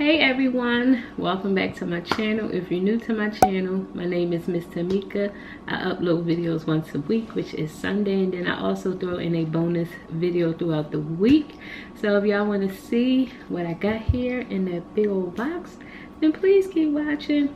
Hey everyone, welcome back to my channel. If you're new to my channel, my name is Miss Tamika. I upload videos once a week, which is Sunday, and then I also throw in a bonus video throughout the week. So if y'all want to see what I got here in that big old box, then please keep watching.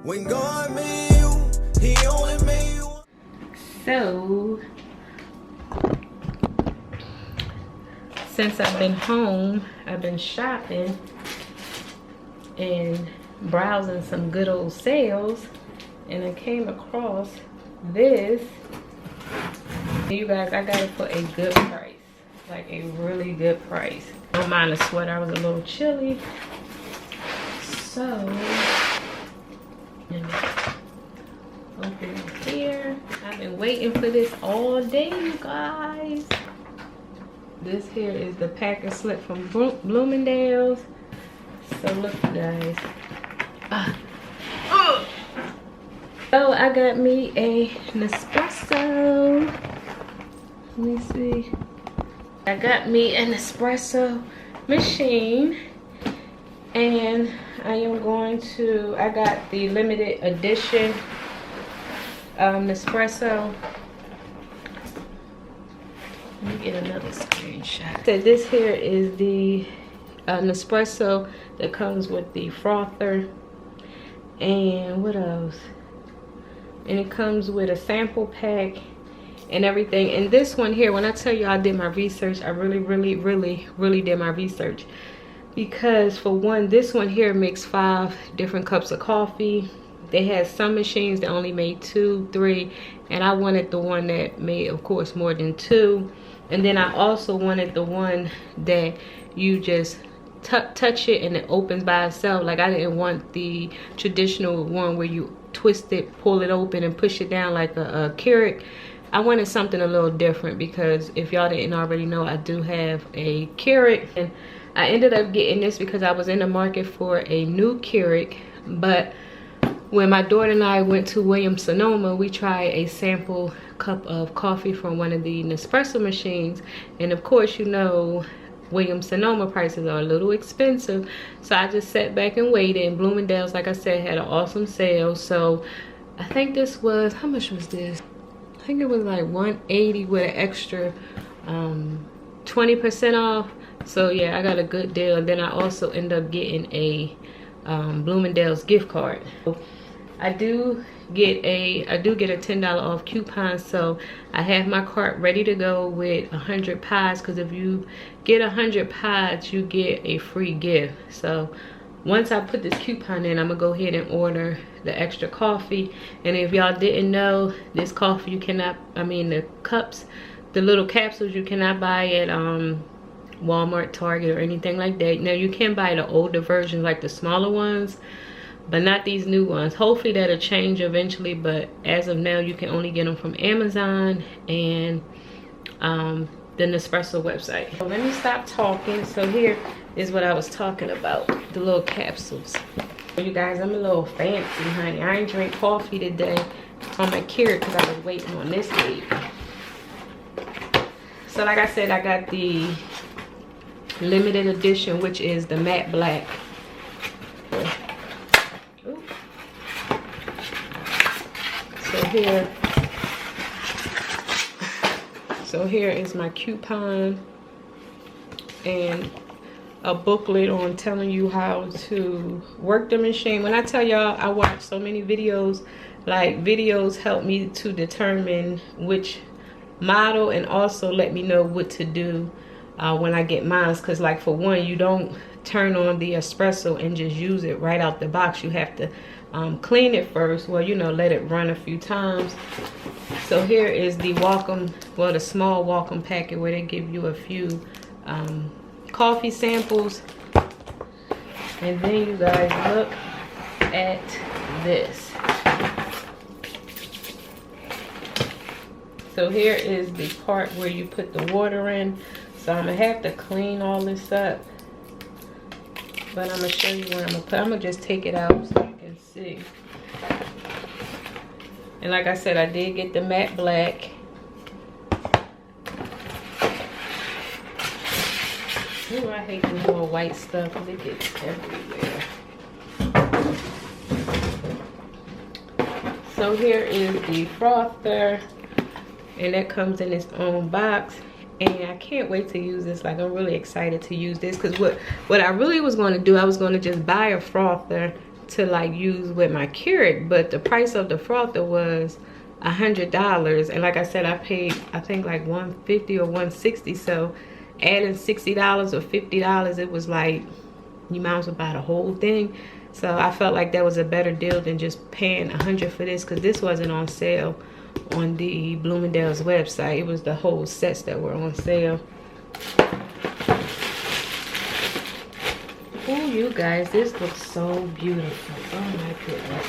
When God made you, he only made you. So since I've been home, I've been shopping and browsing some good old sales, and I came across this. You guys, I got it for a good price, like a really good price. Don't mind the sweater, I was a little chilly. So open it here. I've been waiting for this all day, you guys. This here is the packer slip from Bloomingdale's. So look, you guys. So I got me a Nespresso. Let me see. I got me an espresso machine, and I am going to. I got the limited edition Nespresso. Let me get another screenshot. So this here is the Nespresso that comes with the frother, and what else? And it comes with a sample pack and everything. And this one here, when I tell you I did my research, I really did my research, because for one, this one here makes 5 different cups of coffee. They had some machines that only made 2, 3, and I wanted the one that made, of course, more than 2. And then I also wanted the one that you just touch it and it opens by itself. Like, I didn't want the traditional one where you twist it, pull it open, and push it down like a Keurig. I wanted something a little different, because if y'all didn't already know, I do have a Keurig, and I ended up getting this because I was in the market for a new Keurig. But when my daughter and I went to Williams-Sonoma, we tried a sample cup of coffee from one of the Nespresso machines, and of course, you know, Williams-Sonoma prices are a little expensive. So I just sat back and waited, and Bloomingdale's, like I said, had an awesome sale. So I think this was, how much was this? I think it was like $180 with an extra 20% off. So yeah, I got a good deal. And then I also end up getting a Bloomingdale's gift card. I do get a $10 off coupon, so I have my cart ready to go with 100 pies, because if you get 100 pies, you get a free gift. So once I put this coupon in, I'm gonna go ahead and order the extra coffee. And if y'all didn't know, this coffee you cannot, I mean the cups, the little capsules, you cannot buy at Walmart, Target, or anything like that. Now you can buy the older versions, like the smaller ones, but not these new ones. Hopefully that'll change eventually, but as of now, you can only get them from Amazon and the Nespresso website. So let me stop talking. So here is what I was talking about, the little capsules. You guys, I'm a little fancy, honey. I ain't drink coffee today on my Keurig because I was waiting on this lady. So like I said, I got the limited edition, which is the matte black. So here is my coupon and a booklet on telling you how to work the machine. When I tell y'all I watch so many videos, like videos help me to determine which model, and also let me know what to do when I get mine. Because like, for one, you don't turn on the espresso and just use it right out the box. You have to clean it first. Well, you know, let it run a few times. So here is the welcome, well, the small welcome packet where they give you a few coffee samples. And then you guys look at this. So here is the part where you put the water in. So I'm gonna have to clean all this up, but I'm gonna show you where I'm gonna put. I'm gonna just take it out so you can see. And like I said, I did get the matte black. Ooh, I hate the more white stuff. It gets everywhere. So here is the frother, and that comes in its own box. And I can't wait to use this. Like, I'm really excited to use this, because what I really was going to do, I was going to just buy a frother to like use with my Keurig, but the price of the frother was $100, and like I said, I paid, I think, like $150 or $160. So adding $60 or $50, it was like you might as well buy the whole thing. So I felt like that was a better deal than just paying $100 for this, because this wasn't on sale on the Bloomingdale's website. It was the whole sets that were on sale. Oh, you guys, this looks so beautiful. Oh my goodness.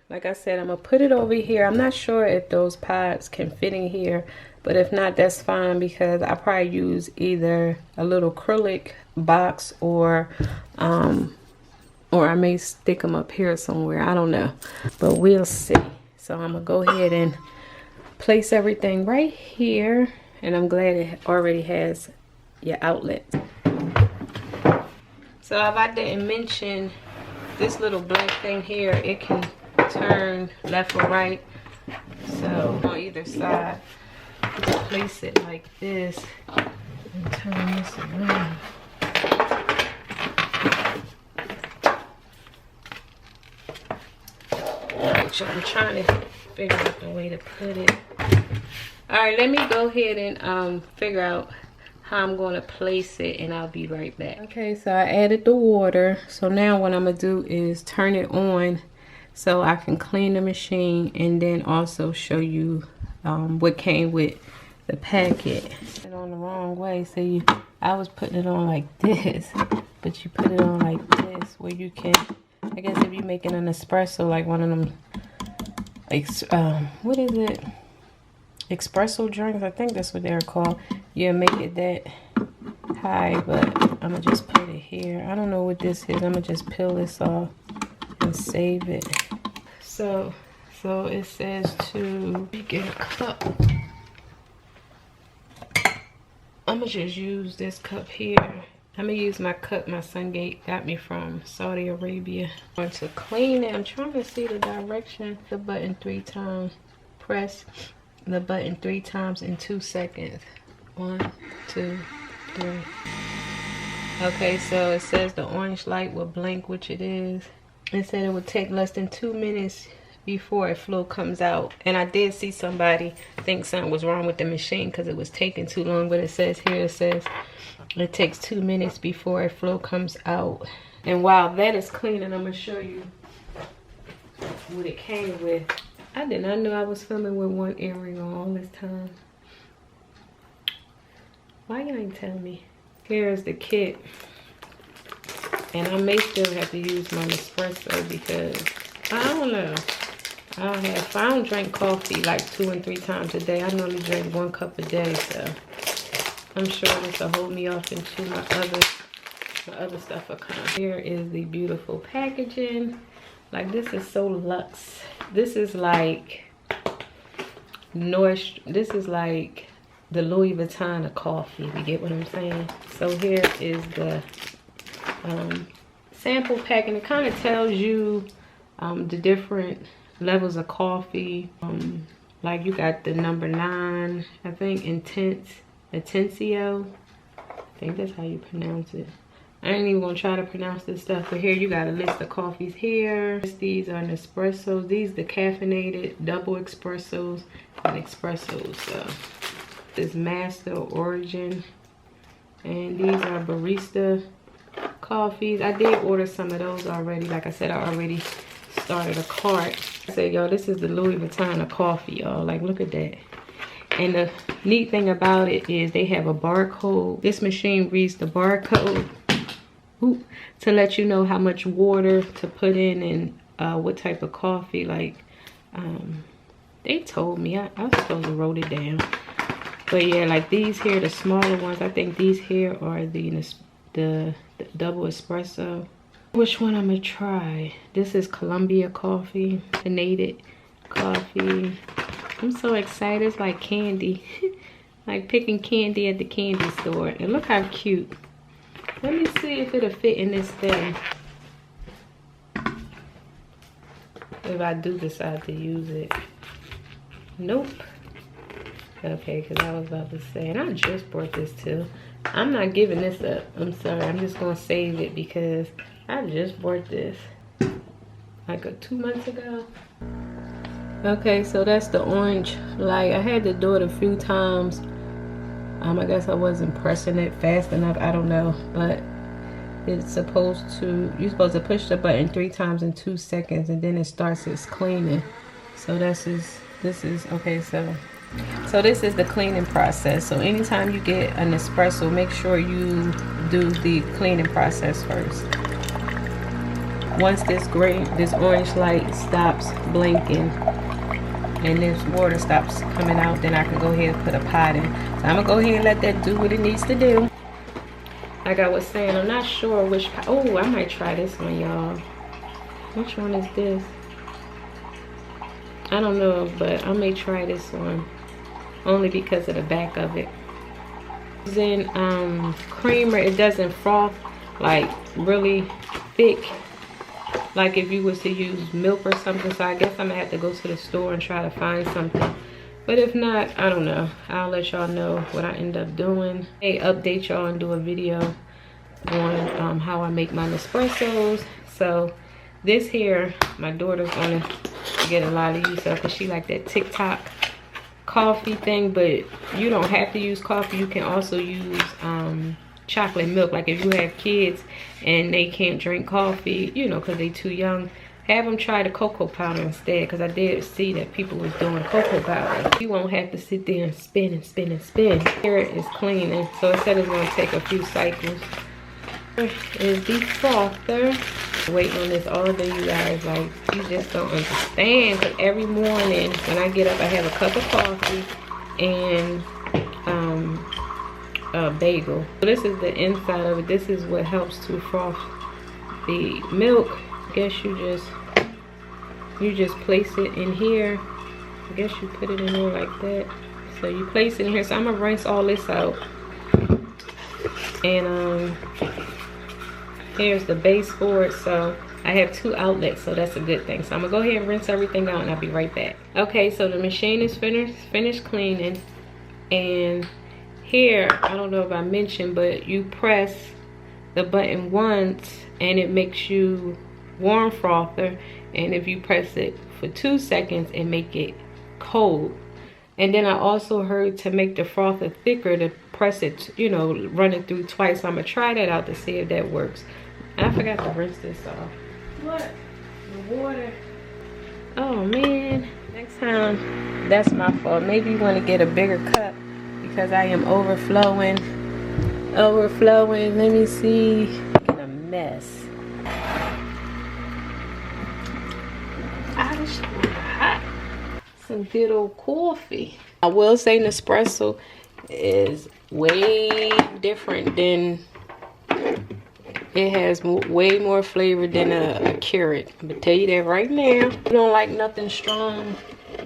Like I said, I'm gonna put it over here. I'm not sure if those pods can fit in here, but if not, that's fine, because I probably use either a little acrylic box or I may stick them up here somewhere. I don't know, but we'll see. So I'm gonna go ahead and place everything right here, and I'm glad it already has your outlet. So if I didn't mention this little black thing here, it can turn left or right. So on either side, just place it like this and turn this around. I'm trying to figure out the way to put it. All right, let me go ahead and figure out how I'm going to place it, and I'll be right back. Okay, so I added the water. So now what I'm gonna do is turn it on so I can clean the machine, and then also show you what came with the packet. Put it on the wrong way. So I was putting it on like this, but you put it on like this, where you can, I guess if you're making an espresso, like one of them, what is it? Espresso drinks, I think that's what they're called. You make it that high, but I'm gonna just put it here. I don't know what this is. I'm gonna just peel this off and save it. So it says to get a cup. I'm gonna just use this cup here. I'm gonna use my cup my son got me from Saudi Arabia. I'm going to clean it. I'm trying to see the direction. The button 3 times. Press the button 3 times in 2 seconds. 1, 2, 3. Okay, so it says the orange light will blink, which it is. It said it would take less than 2 minutes before a flow comes out. And I did see somebody think something was wrong with the machine because it was taking too long, but it says here, it says it takes 2 minutes before a flow comes out. And while that is cleaning, I'm gonna show you what it came with. I did not know I was filming with one earring on all this time. Why you ain't tell me? Here's the kit. And I may still have to use my Nespresso because I don't know. I don't drink coffee like 2 and 3 times a day. I normally drink 1 cup a day, so I'm sure this will hold me off until my other stuff will come. Here is the beautiful packaging. Like, this is so luxe. This is like this is like the Louis Vuitton of coffee, if you get what I'm saying. So here is the sample pack, and it kind of tells you the different levels of coffee. Like, you got the number 9, I think, Intensio. I think that's how you pronounce it. I ain't even gonna try to pronounce this stuff, but here you got a list of coffees here. These are Nespressos. These the caffeinated double espressos and espressos. So this Master Origin, and these are barista coffees. I did order some of those already. Like I said, I already started a cart. I said, yo, this is the Louis Vuitton of coffee, y'all. Like, look at that. And the neat thing about it is they have a barcode. This machine reads the barcode to let you know how much water to put in and what type of coffee. Like, they told me. I was supposed to wrote it down. But yeah, like these here, the smaller ones, I think these here are the double espresso. Which one I'm gonna try? This is Columbia coffee, native coffee. I'm so excited. It's like candy. Like picking candy at the candy store. And look how cute. Let me see if it'll fit in this thing. If I do decide to use it. Nope. Okay, because I was about to say, and I just bought this too. I'm not giving this up. I'm sorry. I'm just going to save it because I just bought this like 2 months ago. Okay, so that's the orange light. I had to do it a few times. I guess I wasn't pressing it fast enough. I don't know, but it's supposed to, you're supposed to push the button 3 times in 2 seconds, and then it starts its cleaning. So this is okay. So this is the cleaning process. So anytime you get an espresso, make sure you do the cleaning process first. Once this orange light stops blinking and this water stops coming out, then I can go ahead and put a pot in. So I'm gonna go ahead and let that do what it needs to do. Like I was saying, I'm not sure which pot. Oh, I might try this one, y'all. Which one is this? I don't know, but I may try this one only because of the back of it. Then creamer, it doesn't froth like really thick like if you was to use milk or something. So I guess I'm gonna have to go to the store and try to find something. But if not, I don't know. I'll let y'all know what I end up doing. Hey, update y'all and do a video on how I make my Nespressos. So this here, my daughter's gonna get a lot of use of because she like that TikTok coffee thing. But you don't have to use coffee. You can also use chocolate milk. Like if you have kids and they can't drink coffee, you know, because they too young, have them try the cocoa powder instead, because I did see that people was doing cocoa powder. You won't have to sit there and spin and spin and spin. Here it is cleaning, so it said it's going to take a few cycles. Here is the frother. Waiting on this all day, you guys. Like, you just don't understand. Because every morning when I get up, I have a cup of coffee and a bagel. So this is the inside of it. This is what helps to froth the milk. I guess you just place it in here. I guess you put it in there like that. So you place it in here. So I'm gonna rinse all this out. And here's the base for it. So I have 2 outlets, so that's a good thing. So I'm gonna go ahead and rinse everything out and I'll be right back. Okay, so the machine is finished cleaning. And here, I don't know if I mentioned, but you press the button once and it makes you warm frother, and if you press it for 2 seconds and make it cold. And then I also heard to make the frother thicker, to press it, you know, run it through twice. So I'm gonna try that out to see if that works. And I forgot to rinse this off. What? The water. Oh man, next time, that's my fault. Maybe you want to get a bigger cup because I am overflowing. Let me see. Get a mess. Hot. Some good old coffee. I will say Nespresso is way different than, it has way more flavor than a Keurig. I'm gonna tell you that right now. If you don't like nothing strong,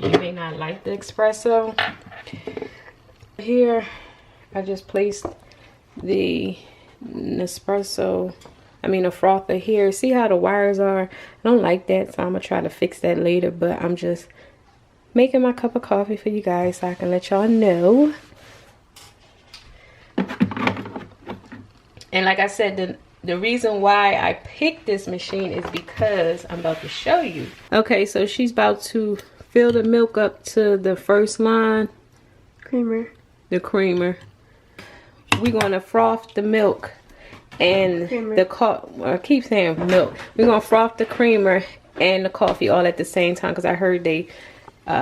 you may not like the espresso. Here I just placed the Nespresso, a frother here. See how the wires are? I don't like that, so I'm gonna try to fix that later. But I'm just making my cup of coffee for you guys so I can let y'all know. And like I said, the reason why I picked this machine is because I'm about to show you. Okay, so she's about to fill the milk up to the first line. The creamer. We're gonna froth the milk and I keep saying milk. We're gonna froth the creamer and the coffee all at the same time, because I heard they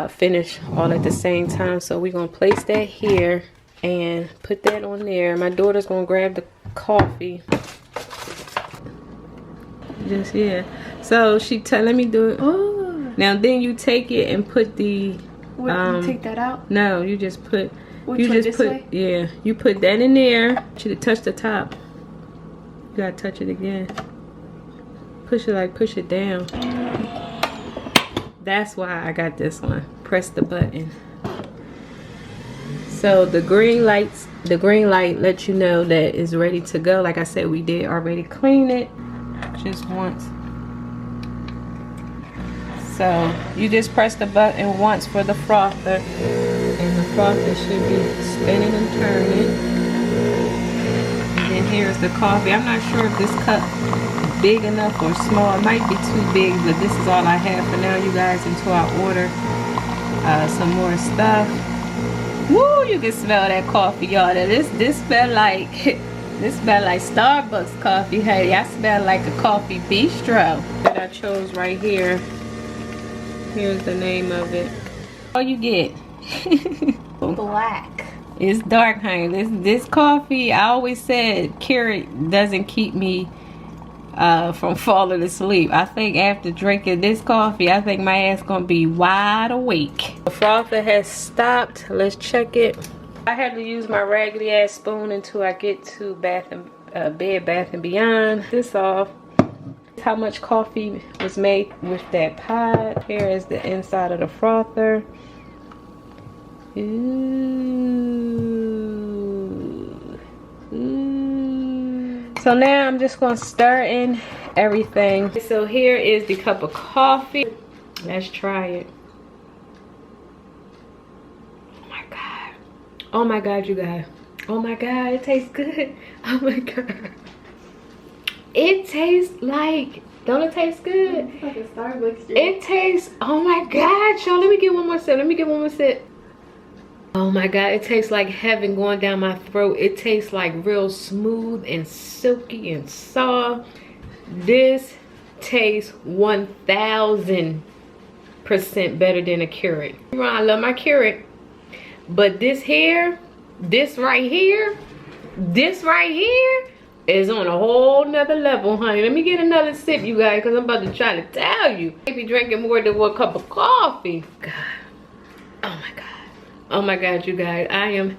finish all at the same time. So we're gonna place that here and put that on there. My daughter's gonna grab the coffee. Just here. So she let me do it. Oh. Now then you take it and put the you take that out? No, you just put way? Yeah, you put that in there. You touch the top. You gotta touch it again. push it down. That's why I got this one. Press the button. So the green light lets you know that it's ready to go. Like I said, we did already clean it just once. So you just press the button once for the frother, and the frother should be spinning and turning. And then here's the coffee. I'm not sure if this cup is big enough or small. It might be too big, but this is all I have for now, you guys, until I order some more stuff. Woo! You can smell that coffee, y'all. This smell like Starbucks coffee. Hey, I smell like a coffee bistro that I chose right here. Here's the name of it. All you get. Black. It's dark, honey. This coffee, I always said Keurig doesn't keep me from falling asleep. I think after drinking this coffee, I think my ass gonna be wide awake. The frother has stopped. Let's check it. I had to use my raggedy ass spoon until I get to Bed Bath & Beyond. This off. How much coffee was made with that pot. Here is the inside of the frother. Ooh. Ooh. So now I'm just gonna stir in everything. So here is the cup of coffee. Let's try it. Oh my god. Oh my god, you guys. Oh my god, it tastes good. Oh my god. It tastes like, don't it taste good? It's like a Starbucks drink. It tastes, oh my god, y'all, let me get one more sip. Let me get one more sip. Oh my god, it tastes like heaven going down my throat. It tastes like real smooth and silky and soft. This tastes 1000% better than a Keurig. I love my Keurig, but this right here is on a whole nother level, honey. Let me get another sip, you guys, because I'm about to try to tell you. I be drinking more than 1 cup of coffee. God. Oh my god. Oh my god, you guys. I am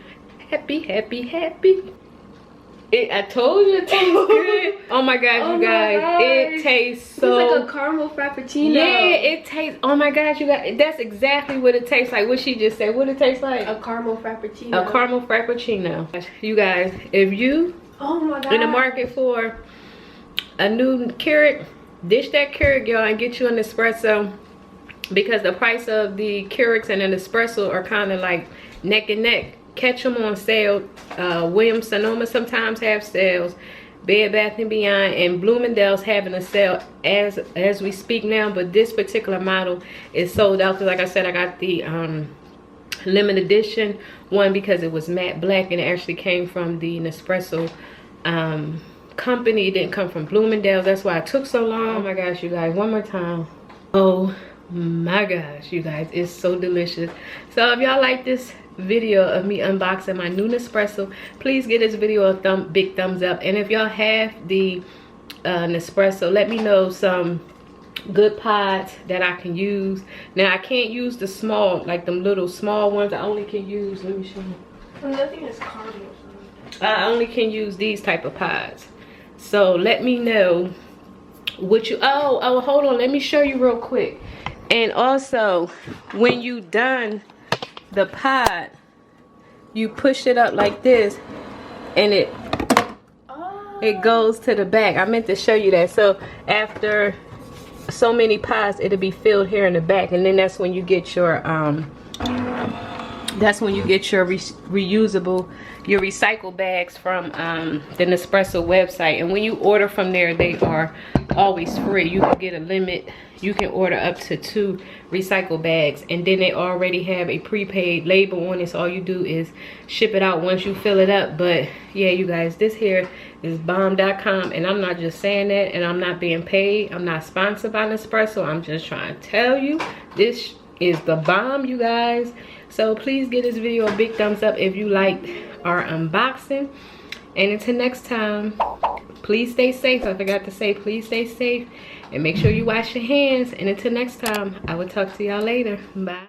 happy. I told you it tastes good. Oh my god, you guys. It tastes so... It's like a caramel frappuccino. Yeah, it tastes... Oh my god, you guys. That's exactly what it tastes like. What she just said. What it tastes like? A caramel frappuccino. A caramel frappuccino. You guys, if you... Oh my god. In the market for a new Keurig, dish that Keurig, y'all, and get you an Nespresso, because the price of the Keurigs and an Nespresso are kind of like neck and neck. Catch them on sale. Williams Sonoma sometimes have sales. Bed Bath & Beyond and Bloomingdale's having a sale as we speak now, but this particular model is sold out, because like I said, I got the limited edition one because it was matte black and it actually came from the Nespresso company. It didn't come from Bloomingdale's. That's why it took so long. Oh my gosh, you guys, one more time. Oh my gosh, you guys, it's so delicious. So if y'all like this video of me unboxing my new Nespresso, please give this video a big thumbs up. And if y'all have the Nespresso, let me know some good pods that I can use. Now I can't use the small, like them little small ones. I only can use, let me show you. Nothing is caramel. I only can use these type of pods. So let me know what you, oh hold on, let me show you real quick. And also, when you done the pod, you push it up like this, and it goes to the back. I meant to show you that. So after so many pods, it'll be filled here in the back, and then that's when you get your reusable, your recycle bags from the Nespresso website. And when you order from there, they are always free. You can get a limit. You can order up to 2 recycle bags, and then they already have a prepaid label on it, so all you do is ship it out once you fill it up. But yeah, you guys, this here is bomb.com, and I'm not just saying that, and I'm not being paid. I'm not sponsored by Nespresso. I'm just trying to tell you, this is the bomb, you guys. So please give this video a big thumbs up if you liked our unboxing. And until next time, please stay safe. I forgot to say, please stay safe and make sure you wash your hands. And until next time, I will talk to y'all later. Bye.